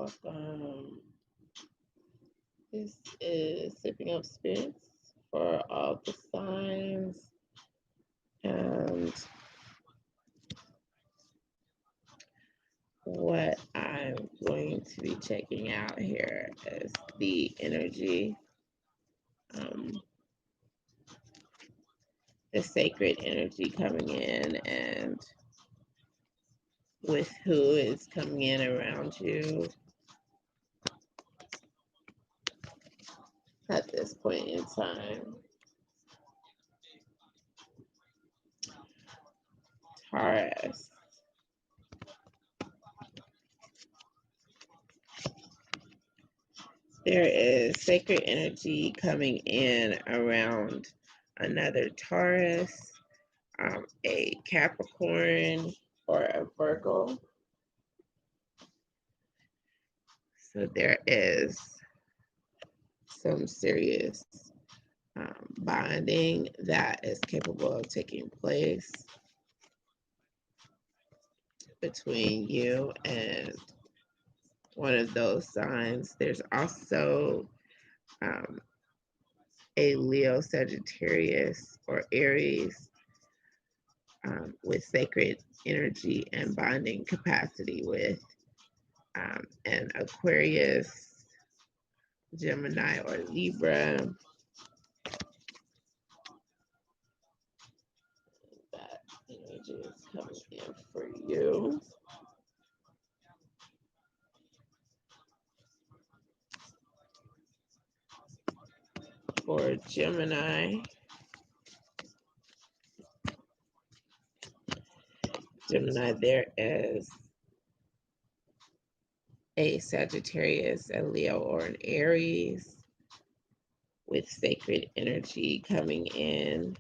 welcome. This is Sipping Up Spirits for all the signs. And what I'm going to be checking out here is the energy, the sacred energy coming in, and with who is coming in around you at this point in time. Taurus. There is sacred energy coming in around another Taurus, a Capricorn, or a Virgo. So there is some serious bonding that is capable of taking place between you and one of those signs. There's also a Leo, Sagittarius, or Aries with sacred energy and bonding capacity with an Aquarius, Gemini, or Libra. That energy is coming in for you. For Gemini, there is a Sagittarius, a Leo, or an Aries with sacred energy coming in.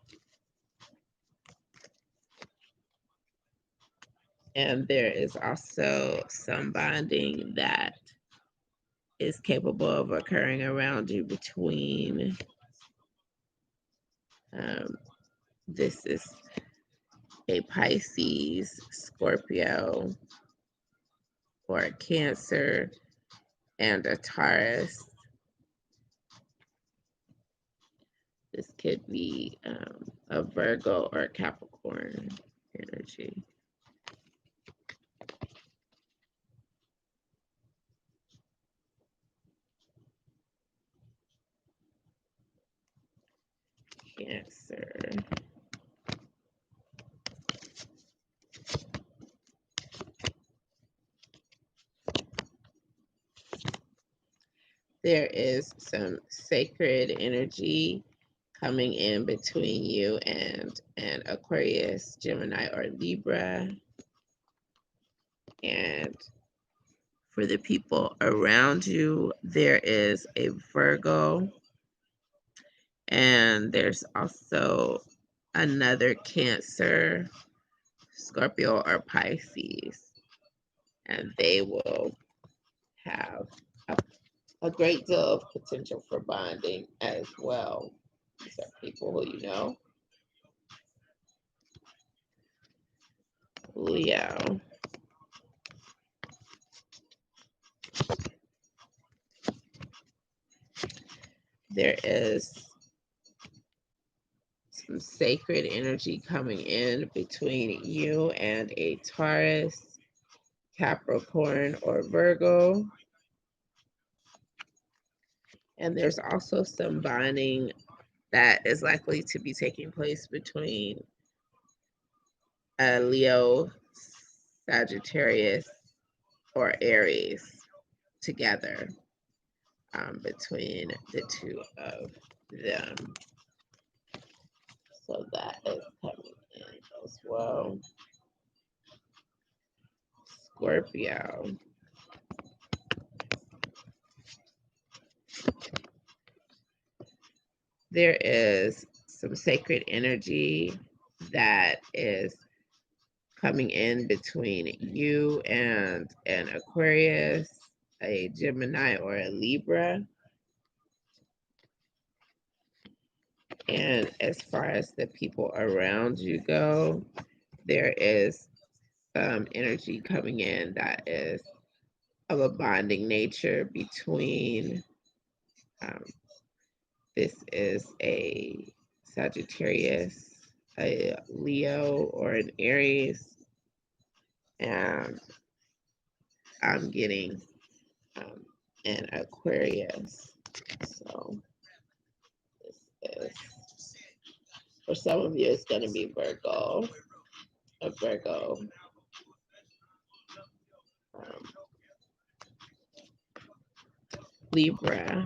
And there is also some bonding that is capable of occurring around you between this is a Pisces, Scorpio, or a Cancer, and a Taurus. This could be a Virgo or Capricorn energy. Cancer. There is some sacred energy coming in between you and an Aquarius, Gemini, or Libra. And for the people around you, there is a Virgo, and there's also another Cancer, Scorpio, or Pisces, and they will have a great deal of potential for bonding as well. These are people who you know. Leo. There is some sacred energy coming in between you and a Taurus, Capricorn, or Virgo. And there's also some bonding that is likely to be taking place between a Leo, Sagittarius, or Aries together, between the two of them. So that is coming in as well. Scorpio. There is some sacred energy that is coming in between you and an Aquarius, a Gemini, or a Libra. And as far as the people around you go, there is energy coming in that is of a bonding nature between, um, this is a Sagittarius, a Leo, or an Aries, and I'm getting an Aquarius. So this is, for some of you, it's going to be Virgo, a Virgo. Um, Libra.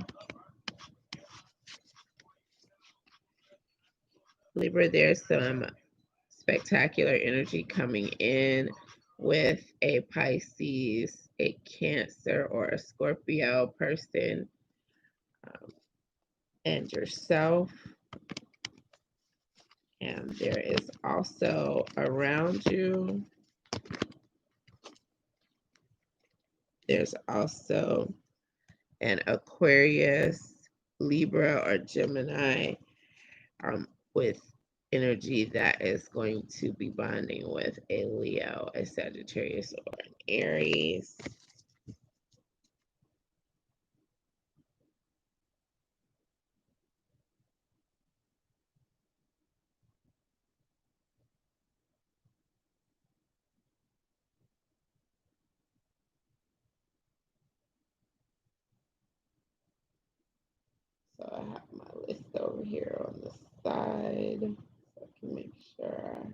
Libra, there's some spectacular energy coming in with a Pisces, a Cancer, or a Scorpio person, and yourself. And there is also around you, there's also an Aquarius, Libra, or Gemini, with energy that is going to be bonding with a Leo, a Sagittarius, or an Aries. So I have my list over here on the side, so I can make sure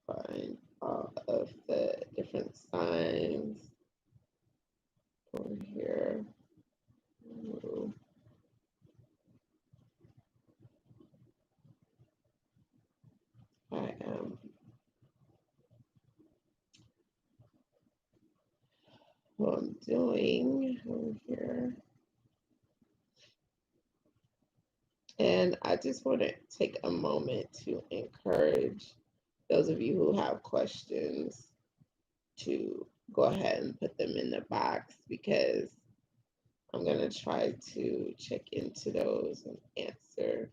I find all of the different signs over here. Ooh. I am what I'm doing over here. And I just want to take a moment to encourage those of you who have questions to go ahead and put them in the box, because I'm going to try to check into those and answer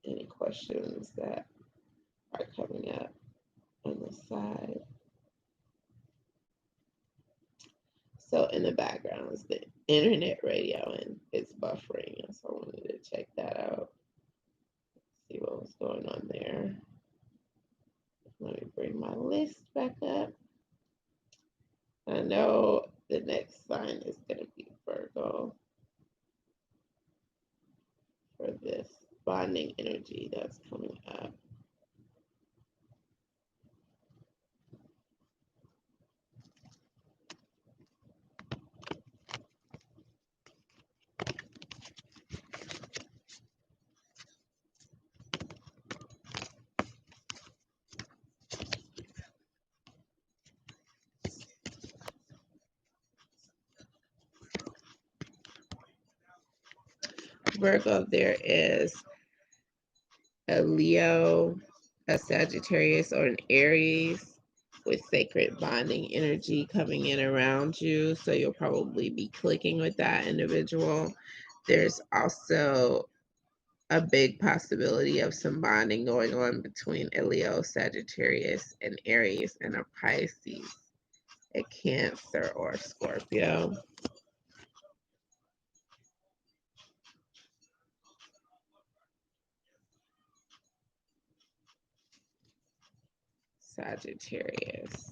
any questions that are coming up on the side. So in the background is the internet radio, and it's buffering, so I wanted to check that out, see what was going on there. Let me bring my list back up. I know the next sign is going to be Virgo for this bonding energy that's coming up. Virgo, there is a Leo, a Sagittarius, or an Aries with sacred bonding energy coming in around you. So you'll probably be clicking with that individual. There's also a big possibility of some bonding going on between a Leo, Sagittarius, an Aries, and a Pisces, a Cancer, or a Scorpio. Sagittarius.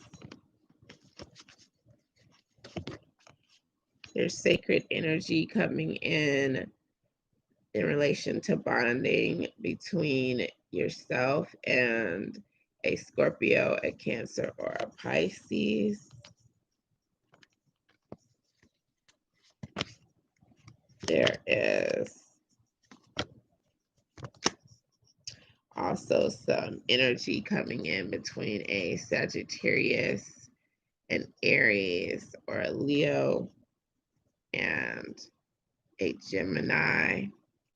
There's sacred energy coming in relation to bonding between yourself and a Scorpio, a Cancer, or a Pisces. There is also some energy coming in between a Sagittarius, an Aries, or a Leo, and a Gemini.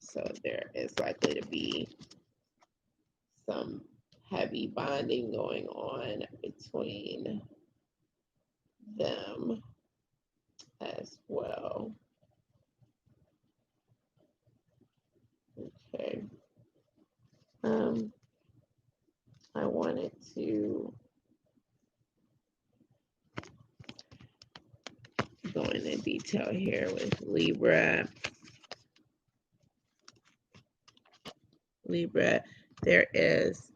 So there is likely to be some heavy bonding going on between them as well. Okay. I I wanted to go into detail here with Libra. Libra, there is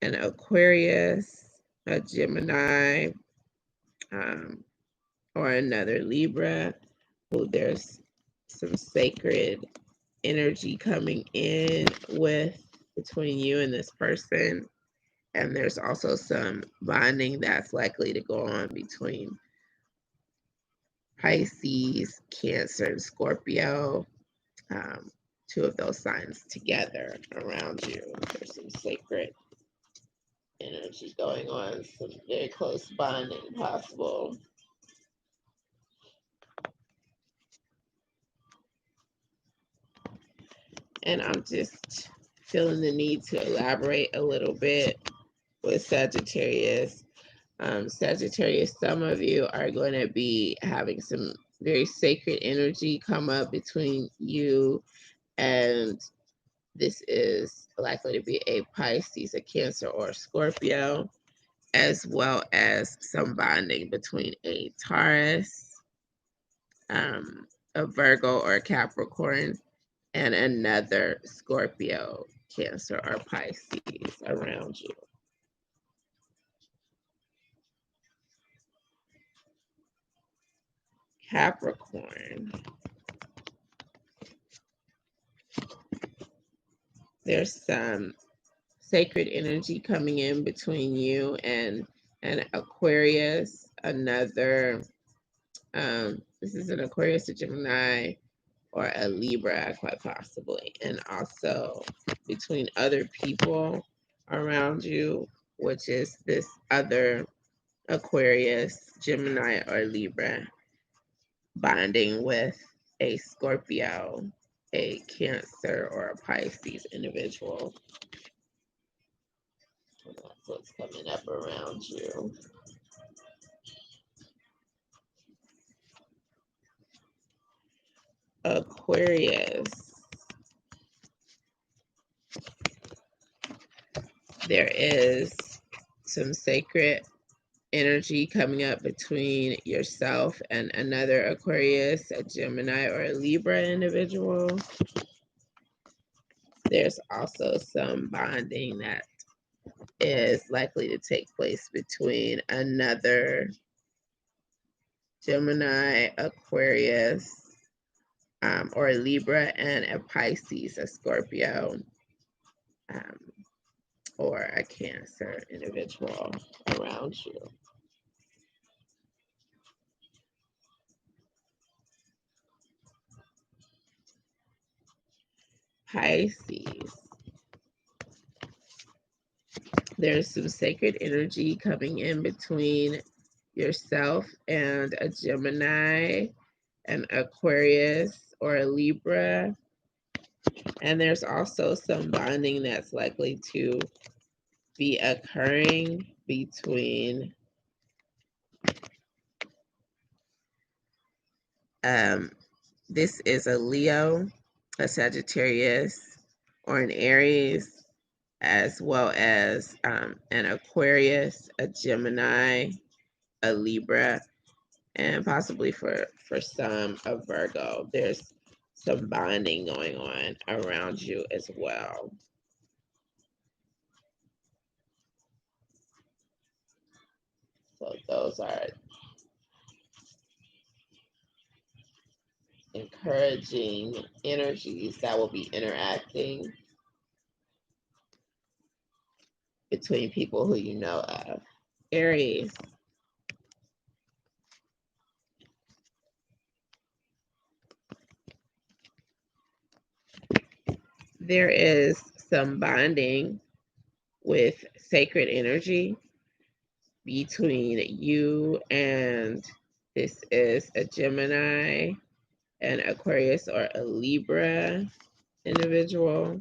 an Aquarius, a Gemini, or another Libra, who there's some sacred energy coming in with between you and this person. And there's also some bonding that's likely to go on between Pisces, Cancer, and Scorpio. Two of those signs together around you. There's some sacred energy going on, some very close bonding possible. And I'm just feeling the need to elaborate a little bit with Sagittarius. Sagittarius, some of you are going to be having some very sacred energy come up between you, and this is likely to be a Pisces, a Cancer, or a Scorpio, as well as some bonding between a Taurus, a Virgo, or a Capricorn, and another Scorpio, Cancer, or Pisces around you. Capricorn, there's some sacred energy coming in between you and an Aquarius, another, this is an Aquarius, a Gemini, or a Libra, quite possibly, and also between other people around you, which is this other Aquarius, Gemini, or Libra, bonding with a Scorpio, a Cancer, or a Pisces individual. And that's what's coming up around you. Aquarius, there is some sacred energy coming up between yourself and another Aquarius, a Gemini, or a Libra individual. There's also some bonding that is likely to take place between another Gemini, Aquarius, or a Libra, and a Pisces, a Scorpio, um, or a Cancer individual around you. Pisces, there's some sacred energy coming in between yourself and a Gemini, an Aquarius, or a Libra. And there's also some bonding that's likely to be occurring between this is a Leo, a Sagittarius, or an Aries, as well as an Aquarius, a Gemini, a Libra, and possibly for some a Virgo. There's some bonding going on around you as well. So those are encouraging energies that will be interacting between people who you know of. Aries, there is some bonding with sacred energy between you and this is a Gemini, an Aquarius, or a Libra individual.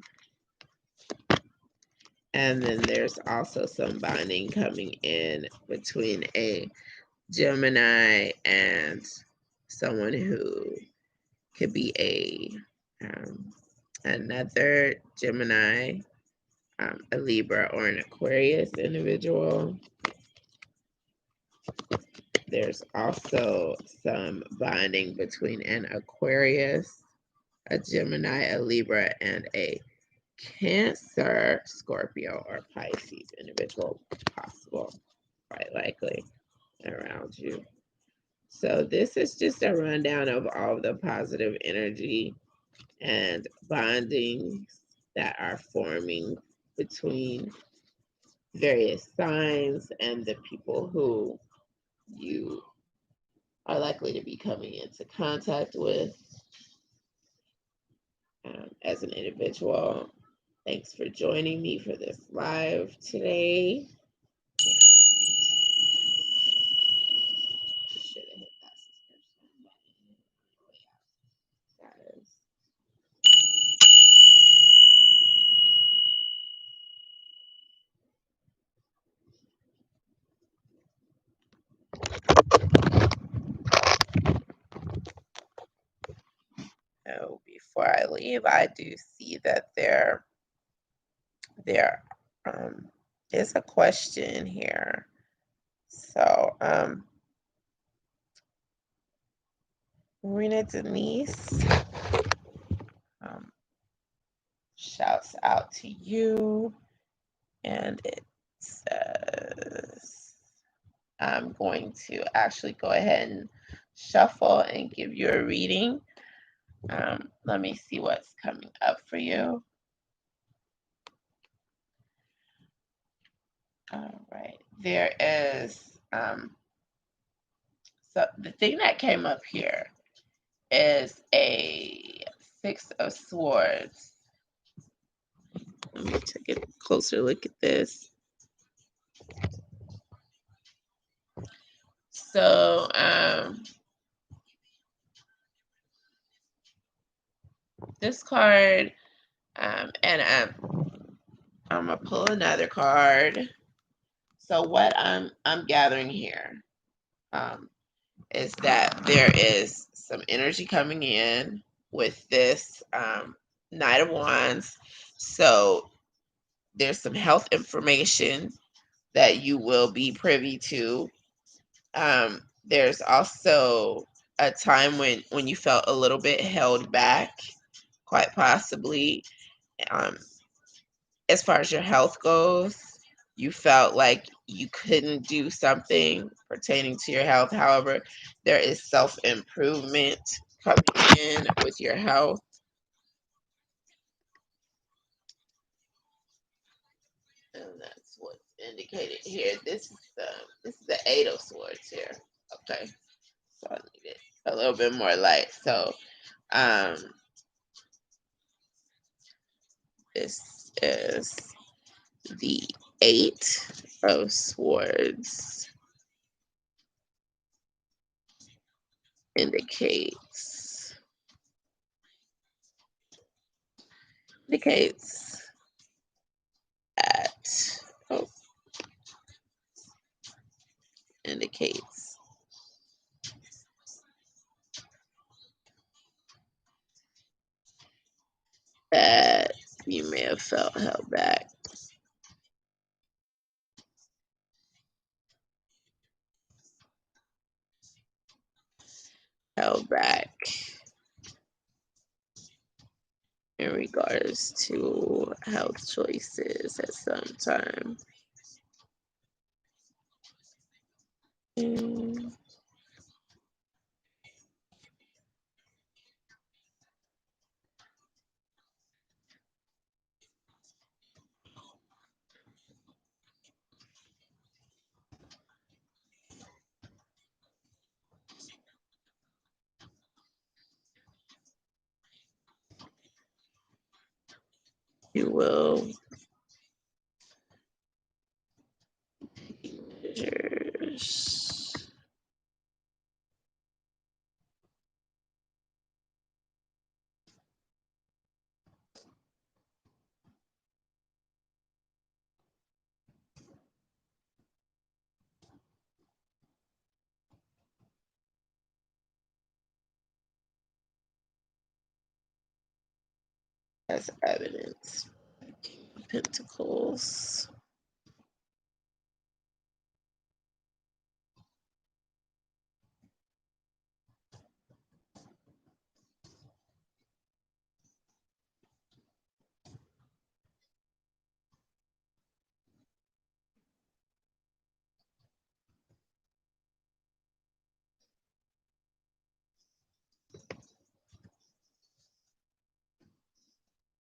And then there's also some bonding coming in between a Gemini and someone who could be a another Gemini, a Libra or an Aquarius individual. There's also some bonding between an Aquarius, a Gemini, a Libra, and a Cancer, Scorpio, or Pisces individual possible, quite likely, around you. So this is just a rundown of all the positive energy and bondings that are forming between various signs and the people who you are likely to be coming into contact with as an individual. Thanks for joining me for this live today. Should have hit that subscription button. Oh, before I leave, I do see that there is a question here. So, Marina Denise, shouts out to you, and it says, I'm going to actually go ahead and shuffle and give you a reading. Let me see what's coming up for you. All right, there is, so the thing that came up here is a Six of Swords. Let me take a closer look at this. So, this card, and I'm gonna pull another card. So what I'm gathering here is that there is some energy coming in with this Knight of Wands. So there's some health information that you will be privy to. There's also a time when you felt a little bit held back, quite possibly. As far as your health goes, you felt like you couldn't do something pertaining to your health. However, there is self-improvement coming in with your health. And that's what's indicated here. This is the Eight of Swords here. Okay. So I need it a little bit more light. So this is the Eight of Swords. Indicates that indicates that you may have felt held back. Held back in regards to health choices at some time. You will measures as evidence. Pentacles.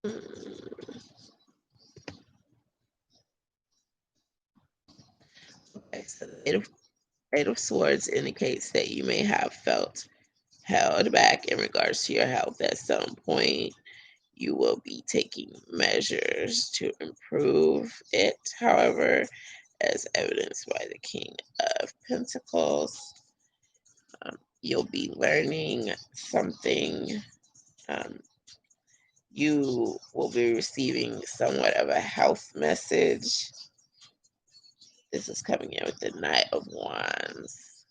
Mm, okay, so the Eight of Swords indicates that you may have felt held back in regards to your health at some point. You will be taking measures to improve it. However, as evidenced by the King of Pentacles, you'll be learning something. Um, you will be receiving somewhat of a health message. This is coming in with the Knight of Wands.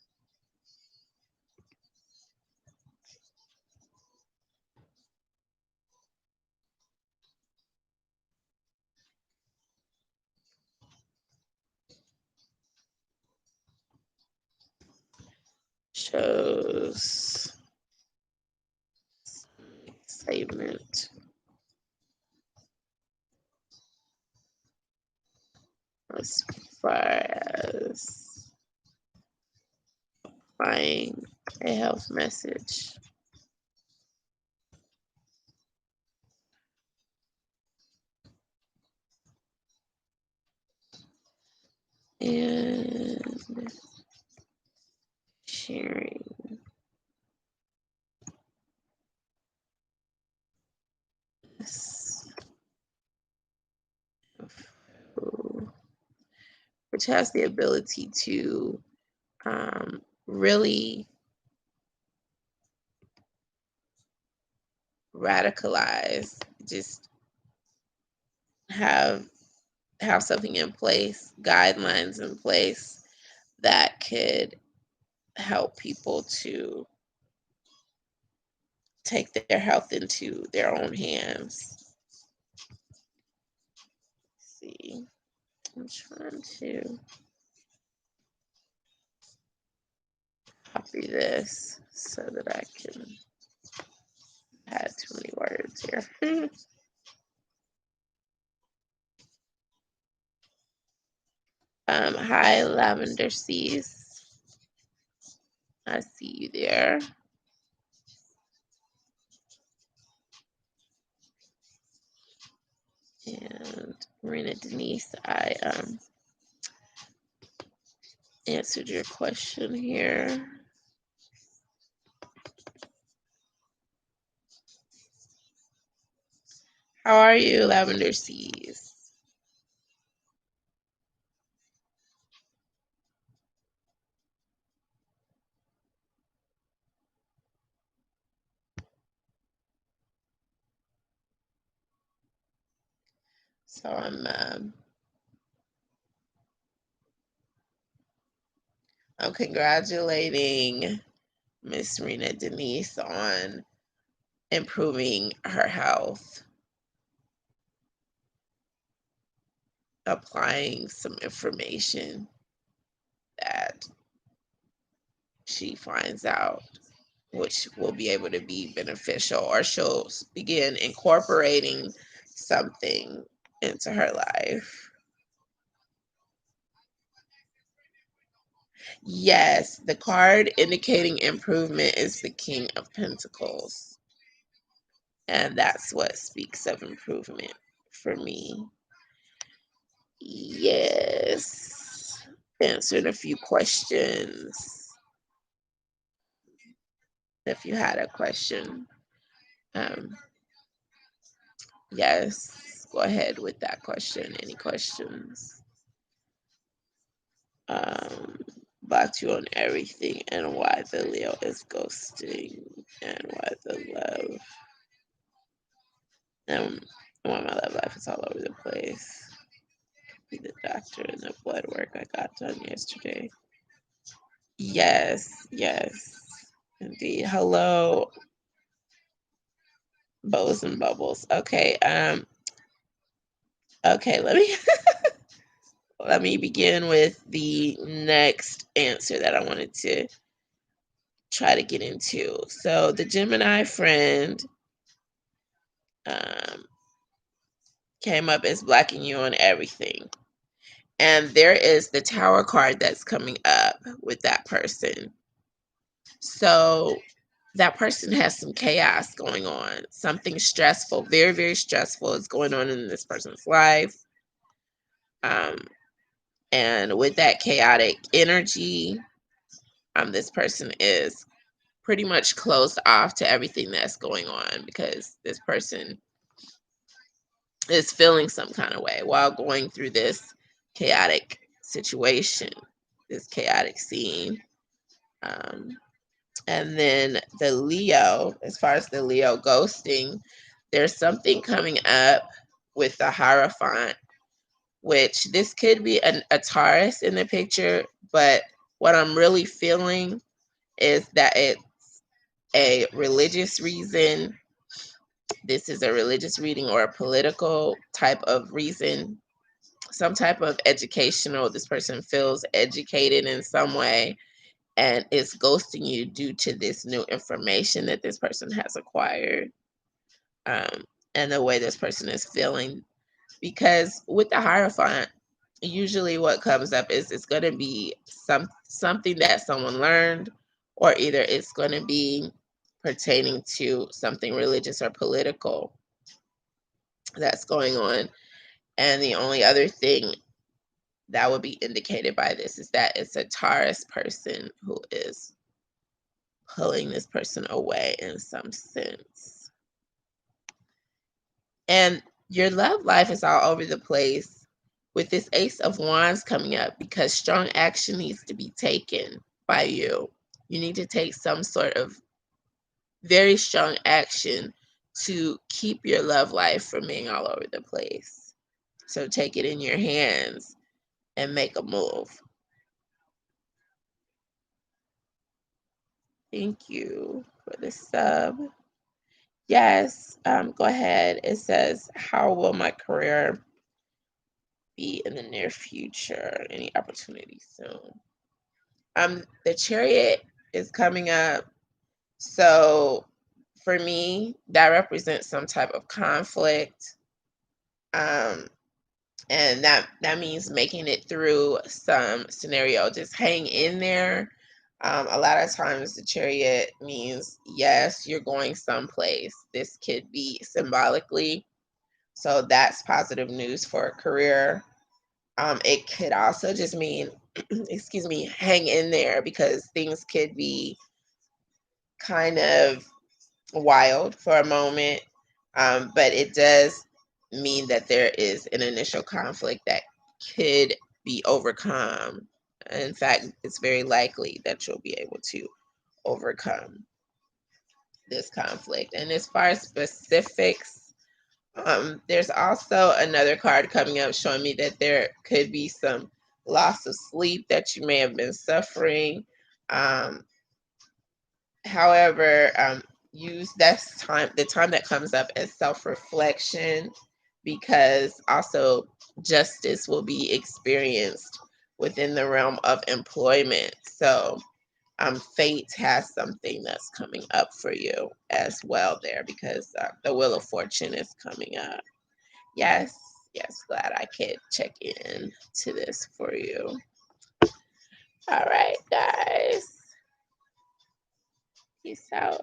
Shows excitement as far as applying a health message. And sharing this, which has the ability to really radicalize, just have something in place, guidelines in place that could help people to take their health into their own hands. Let's see, I'm trying to copy this so that I can add too many words here. Hi, Lavender Seas. I see you there. And Marina Denise, I answered your question here. How are you, Lavender Seas? So I'm congratulating Miss Rena Denise on improving her health, applying some information that she finds out, which will be able to be beneficial, or she'll begin incorporating something into her life. Yes, the card indicating improvement is the King of Pentacles. And that's what speaks of improvement for me. Yes. Answered a few questions. If you had a question, um, yes, go ahead with that question. Any questions? Um, Blocked you on everything, and why the Leo is ghosting, and why the love, and why my love life is all over the place. Be the doctor and the blood work I got done yesterday. Yes, yes, indeed. Hello, bows and bubbles. Okay. Okay, let me begin with the next answer that I wanted to try to get into. So the Gemini friend um, came up as blocking you on everything. And there is the Tower card that's coming up with that person. So that person has some chaos going on. Something stressful, very, very stressful is going on in this person's life. Um, and with that chaotic energy, this person is pretty much closed off to everything that's going on because this person is feeling some kind of way while going through this chaotic situation, this chaotic scene. Um, and then the Leo, as far as the Leo ghosting, there's something coming up with the Hierophant, which this could be a Taurus in the picture, but what I'm really feeling is that it's a religious reason. This is a religious reading or a political type of reason, some type of educational. This person feels educated in some way and is ghosting you due to this new information that this person has acquired, um, and the way this person is feeling. Because with the Hierophant, usually what comes up is it's going to be something that someone learned, or either it's going to be pertaining to something religious or political that's going on. And the only other thing that would be indicated by this is that it's a Taurus person who is pulling this person away in some sense. And your love life is all over the place with this Ace of Wands coming up because strong action needs to be taken by you. You need to take some sort of very strong action to keep your love life from being all over the place. So take it in your hands and make a move. Thank you for the sub. Yes, go ahead. It says, how will my career be in the near future? Any opportunity soon? The Chariot is coming up. So for me, that represents some type of conflict. Um, and that means making it through some scenario. Just hang in there. A lot of times the Chariot means, yes, you're going someplace. This could be symbolically, so that's positive news for a career. It could also just mean, excuse me, hang in there because things could be kind of wild for a moment. But it does mean that there is an initial conflict that could be overcome. In fact, it's very likely that you'll be able to overcome this conflict. And as far as specifics, there's also another card coming up showing me that there could be some loss of sleep that you may have been suffering. Um, However, use the time that comes up as self-reflection, because also justice will be experienced within the realm of employment. So fate has something that's coming up for you as well there, because the Wheel of Fortune is coming up. Yes, yes, glad I could check in to this for you. All right, guys. Peace out.